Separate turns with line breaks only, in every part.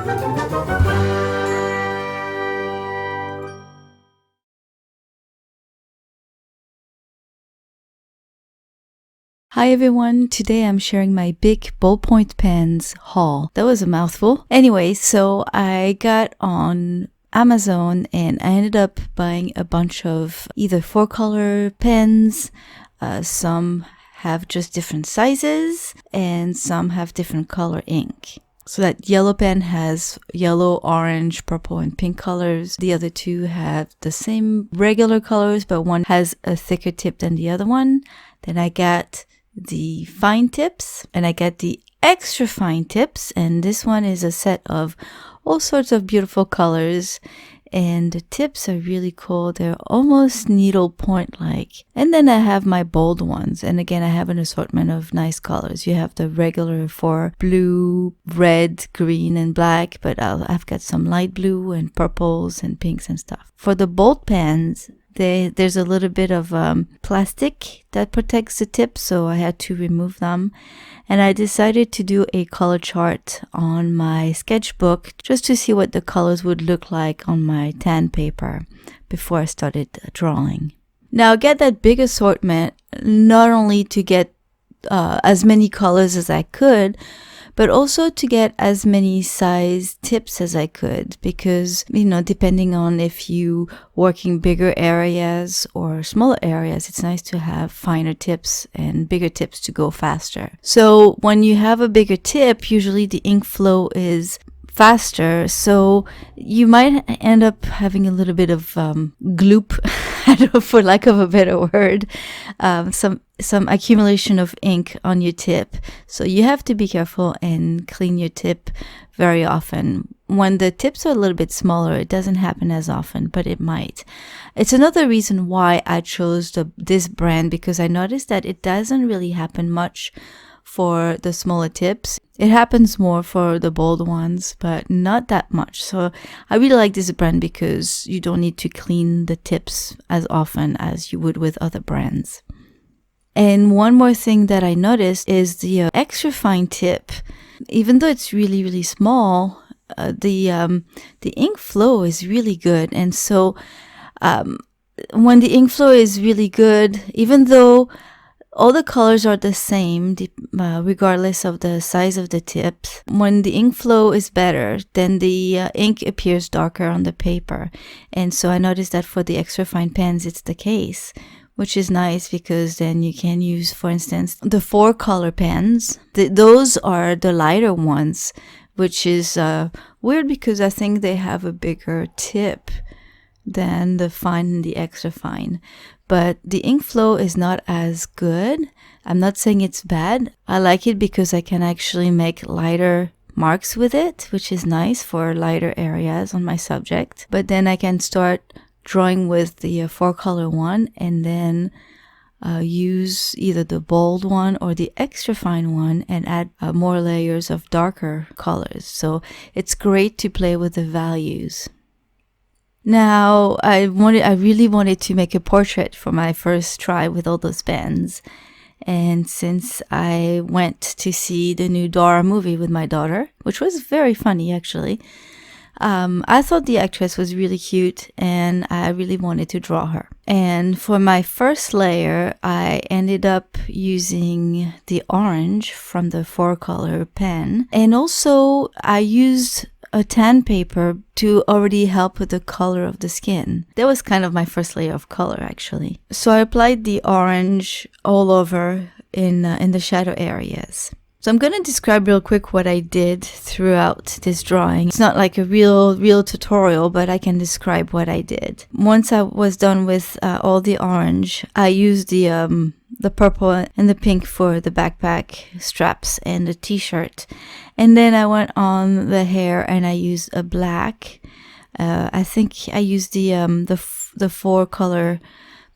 Hi everyone, today I'm sharing my BIC ballpoint pens haul. That was a mouthful. Anyway, so I got on Amazon and I ended up buying a bunch of either 4-color pens, some have just different sizes, and some have different color ink. So that yellow pen has yellow, orange, purple, and pink colors. The other two have the same regular colors, but one has a thicker tip than the other one. Then I got the fine tips and I get the extra fine tips, and this one is a set of all sorts of beautiful colors, and the tips are really cool. They're almost needle point like. And then I have my bold ones, and again I have an assortment of nice colors. You have the regular for blue, red, green, and black, but I've got some light blue and purples and pinks and stuff. For the bold pens, there's a little bit of plastic that protects the tip, so I had to remove them. And I decided to do a color chart on my sketchbook just to see what the colors would look like on my tan paper before I started drawing. Now I get that big assortment not only to get as many colors as I could, but also to get as many size tips as I could, because, you know, depending on if you working bigger areas or smaller areas, it's nice to have finer tips and bigger tips to go faster. So when you have a bigger tip, usually the ink flow is faster, so you might end up having a little bit of gloop, for lack of a better word, some accumulation of ink on your tip. So you have to be careful and clean your tip very often. When the tips are a little bit smaller, it doesn't happen as often, but it might. It's another reason why I chose this brand, because I noticed that it doesn't really happen much for the smaller tips. It happens more for the bold ones, but not that much. So I really like this brand because you don't need to clean the tips as often as you would with other brands. And one more thing that I noticed is the extra fine tip. Even though it's really, really small, the ink flow is really good. And so when the ink flow is really good, even though all the colors are the same, regardless of the size of the tips, when the ink flow is better, then the ink appears darker on the paper. And so I noticed that for the extra fine pens, it's the case, which is nice because then you can use, for instance, the 4-color pens. Those are the lighter ones, which is weird because I think they have a bigger tip than the fine and the extra fine. But the ink flow is not as good. I'm not saying it's bad. I like it because I can actually make lighter marks with it, which is nice for lighter areas on my subject. But then I can start drawing with the 4-color one and then use either the bold one or the extra fine one and add more layers of darker colors. So it's great to play with the values. Now, I really wanted to make a portrait for my first try with all those pens. And since I went to see the new Dora movie with my daughter, which was very funny actually, I thought the actress was really cute and I really wanted to draw her. And for my first layer, I ended up using the orange from the 4-color pen. And also I used a tan paper to already help with the color of the skin. That was kind of my first layer of color actually. So I applied the orange all over in the shadow areas. So I'm going to describe real quick what I did throughout this drawing. It's not like a real tutorial, but I can describe what I did. Once I was done with all the orange, I used the purple and the pink for the backpack straps and the t-shirt. And then I went on the hair and I used a black. I think I used the 4-color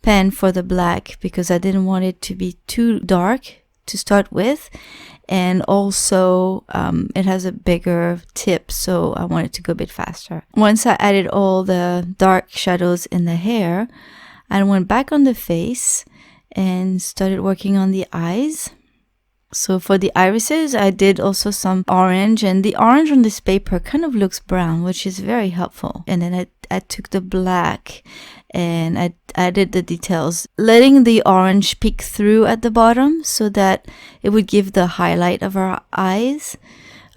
pen for the black because I didn't want it to be too dark to start with. And also it has a bigger tip, so I wanted to go a bit faster. Once I added all the dark shadows in the hair, I went back on the face and started working on the eyes. So for the irises, I did also some orange, and the orange on this paper kind of looks brown, which is very helpful. And then I took the black and I added the details, letting the orange peek through at the bottom so that it would give the highlight of our eyes,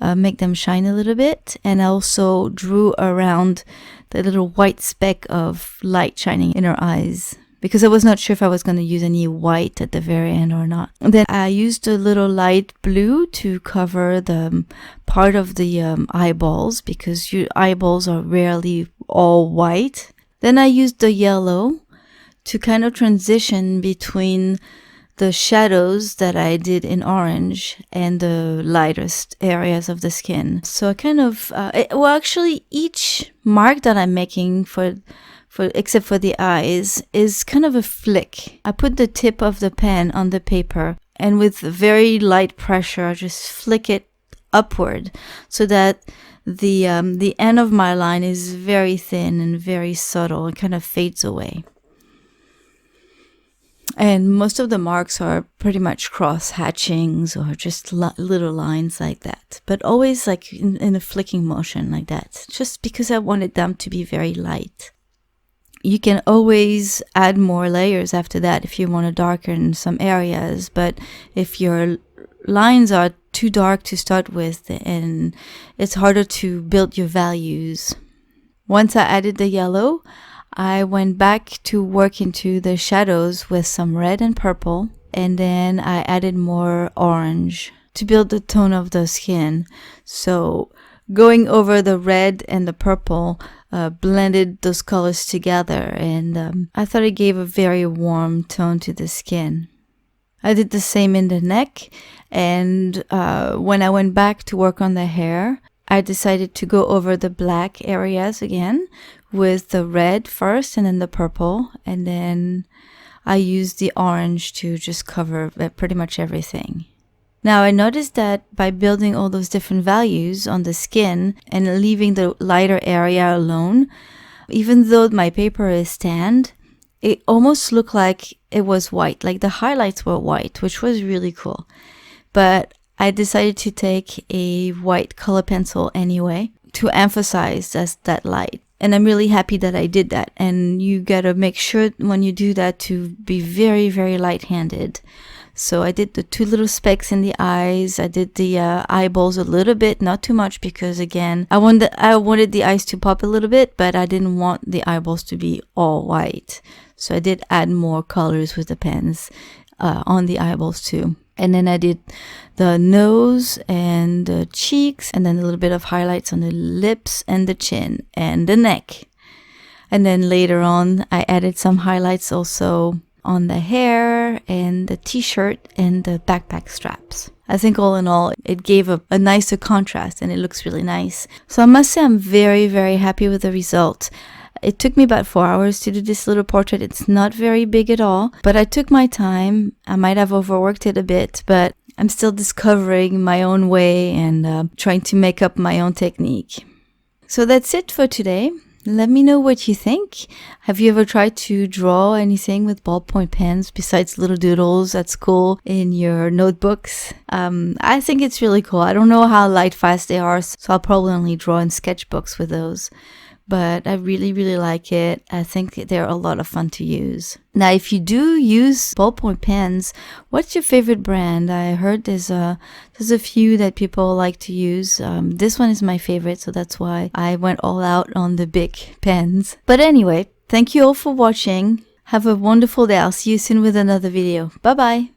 make them shine a little bit. And I also drew around the little white speck of light shining in her eyes, because I was not sure if I was going to use any white at the very end or not. And then I used a little light blue to cover the part of the eyeballs, because your eyeballs are rarely all white. Then I used the yellow to kind of transition between the shadows that I did in orange and the lightest areas of the skin. So I kind of, well, actually each mark that I'm making for except for the eyes is kind of a flick. I put the tip of the pen on the paper and with very light pressure I just flick it upward so that the end of my line is very thin and very subtle and kind of fades away. And most of the marks are pretty much cross hatchings or just little lines like that, but always like in a flicking motion like that, just because I wanted them to be very light. You can always add more layers after that if you want to darken some areas, but if your lines are too dark to start with, and it's harder to build your values. Once I added the yellow, I went back to work into the shadows with some red and purple, and then I added more orange to build the tone of the skin. So going over the red and the purple blended those colors together, and I thought it gave a very warm tone to the skin. I did the same in the neck, and when I went back to work on the hair, I decided to go over the black areas again with the red first and then the purple, and then I used the orange to just cover pretty much everything. Now I noticed that by building all those different values on the skin and leaving the lighter area alone, even though my paper is tanned, it almost looked like it was white, like the highlights were white, which was really cool. But I decided to take a white color pencil anyway to emphasize that light. And I'm really happy that I did that. And you gotta make sure when you do that to be very, very light-handed. So I did the two little specks in the eyes. I did the eyeballs a little bit, not too much, because again, I wanted the eyes to pop a little bit, but I didn't want the eyeballs to be all white. So I did add more colors with the pens on the eyeballs too. And then I did the nose and the cheeks, and then a little bit of highlights on the lips and the chin and the neck. And then later on, I added some highlights also on the hair and the t-shirt and the backpack straps. I think all in all, it gave a nicer contrast and it looks really nice. So I must say I'm very, very happy with the result. It took me about 4 hours to do this little portrait. It's not very big at all, but I took my time. I might have overworked it a bit, but I'm still discovering my own way and trying to make up my own technique. So that's it for today. Let me know what you think. Have you ever tried to draw anything with ballpoint pens besides little doodles at school in your notebooks? I think it's really cool. I don't know how light fast they are, so I'll probably only draw in sketchbooks with those. But I really, really like it. I think they're a lot of fun to use. Now, if you do use ballpoint pens, what's your favorite brand? I heard there's a few that people like to use. This one is my favorite, so that's why I went all out on the BIC pens. But anyway, thank you all for watching. Have a wonderful day. I'll see you soon with another video. Bye-bye.